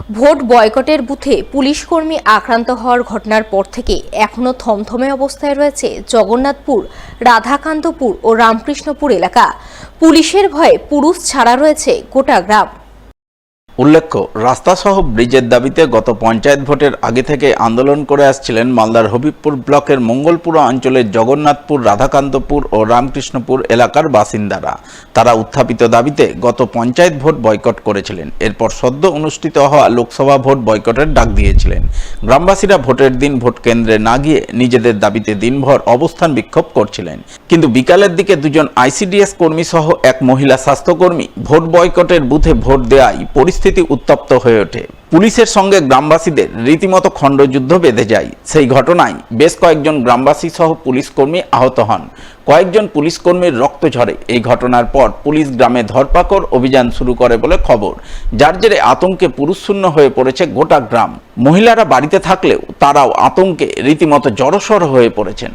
Vote বয়কটের বুথে police কর্মী আক্রান্ত হওয়ার ঘটনার পর থেকে এখনো থমথমে অবস্থায় রয়েছে জগন্নাথপুর, রাধাকান্তপুর ও রামকৃষ্ণপুর এলাকা। পুলিশের ভয়ে পুরুষ ছাড়া রয়েছে গোটা গ্রাম। উল্লেখ্য, রাস্তাসহ ব্রিজের দাবিতে গত পঞ্চায়েত ভোটের আগে থেকে আন্দোলন করে আসছিলেন মালদার হবিবপুর ব্লকের মঙ্গলপুরা অঞ্চলের জগন্নাথপুর, রাধাকান্তপুর ও রামকৃষ্ণপুর এলাকার বাসিন্দারা। তারা উত্থাপিত দাবিতে গত পঞ্চায়েত ভোট বয়কট করেছিলেন। এরপর সদ্য অনুষ্ঠিত হওয়া লোকসভা ভোট বয়কটের ডাক দিয়েছিলেন। গ্রামবাসীরা ভোটের দিন ভোট কেন্দ্রে না গিয়ে নিজেদের দাবিতে দিনভর অবস্থান বিক্ষোভ করছিলেন। কিন্তু বিকালের দিকে দুজন আইসিডিএস কর্মী সহ এক মহিলা স্বাস্থ্যকর্মী ভোট বয়কটের বুথে ভোট দেওয়ায় পরিস্থিতি উত্তপ্ত হয়ে ওঠে। পুলিশের সঙ্গে গ্রামবাসীদের রীতিমতো খণ্ডযুদ্ধ বেঁধে যায়। সেই ঘটনায় বেশ কয়েকজন গ্রামবাসী সহ পুলিশ কর্মী আহত হন। কয়েকজন পুলিশ কর্মীর রক্ত ঝরে। এই ঘটনার পর পুলিশ গ্রামে ধরপাকড় অভিযান শুরু করে বলে খবর, যার জেরে আতঙ্কে পুরুষশূন্য হয়ে পড়েছে গোটা গ্রাম। মহিলারা বাড়িতে থাকলেও তারাও আতঙ্কে রীতিমতো জড়সড় হয়ে পড়েছেন।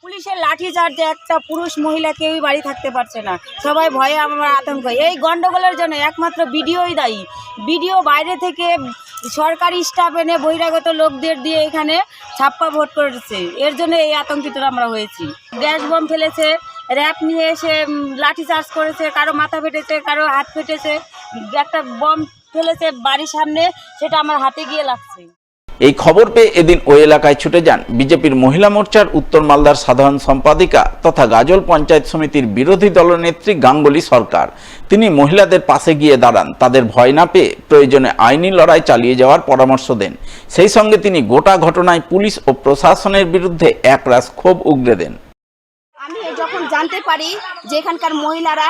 পুলিশের লাঠি চার্জে একটা পুরুষ মহিলা কেউই বাড়ি থাকতে পারছে না, সবাই ভয়ে আমরা আতঙ্ক। এই গন্ডগোলের জন্য একমাত্র বিডিওই দায়ী। বিডিও বাইরে থেকে সরকারি স্টাফ এনে বহিরাগত লোকদের দিয়ে এখানে ছাপ্পা ভোট করেছে, এর জন্য এই আতঙ্কিত আমরা হয়েছি। গ্যাস বম ফেলেছে, র্যাপ নিয়ে এসে লাঠি চার্জ করেছে, কারো মাথা ফেটেছে, কারো হাত ফেটেছে। একটা বম ফেলেছে বাড়ির সামনে, সেটা আমার হাতে গিয়ে লাগছে। এই খবর পেয়ে এদিন ওই এলাকায় ছুটে যান বিজেপির মহিলা মোর্চার উত্তর মালদার সাধারণ সম্পাদিকা তথা গাজল পঞ্চায়েত সমিতির বিরোধী দলনেত্রী গাঙ্গুলি সরকার। তিনি মহিলাদের পাশে গিয়ে দাঁড়ান, তাদের ভয় না পেয়ে প্রয়োজনে আইনি লড়াই চালিয়ে যাওয়ার পরামর্শ দেন। সেই সঙ্গে তিনি গোটা ঘটনায় পুলিশ ও প্রশাসনের বিরুদ্ধে একরাশ ক্ষোভ উগরে দেন। আমি যখন জানতে পারি যে এখানকার মহিলারা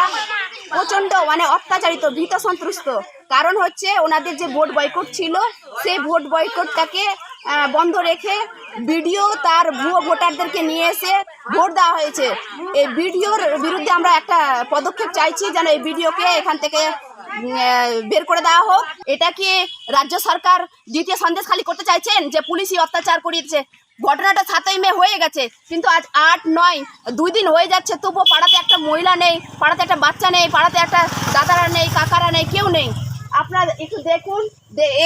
প্রচণ্ড অত্যাচারিত, ভীত সন্ত্রস্ত, কারণ হচ্ছে ওনাদের যে ভোট বয়কট ছিল, সেই ভোট বয়কটটাকে বন্ধ রেখে বিডিও তার ভুয়ো ভোটারদেরকে নিয়ে এসে ভোট দেওয়া হয়েছে। এই বিডিওর বিরুদ্ধে আমরা একটা পদক্ষেপ চাইছি, যেন এই বিডিওকে এখান থেকে বের করে দেওয়া হোক। এটা কি রাজ্য সরকার দ্বিতীয় সন্দেশ খালি করতে চাইছেন যে পুলিশই অত্যাচার করিয়েছে? ঘটনাটা 7ই মে হয়ে গেছে, কিন্তু আজ 8, 9, 2 দিন হয়ে যাচ্ছে, তবুও পাড়াতে একটা মহিলা নেই, পাড়াতে একটা বাচ্চা নেই, পাড়াতে একটা দাদারা নেই, কাকারা নেই, কেউ নেই। আপনারা একটু দেখুন,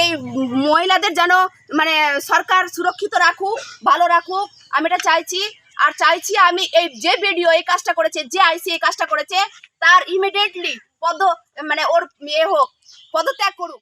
এই মহিলাদের যেন সরকার সুরক্ষিত রাখুক, ভালো রাখুক, আমি এটা চাইছি। আর চাইছি আমি এই যে ভিডিও এই কাজটা করেছে, যে আইসি এই কাজটা করেছে, তার ইমিডিয়েটলি ওর হোক, পদত্যাগ করুক।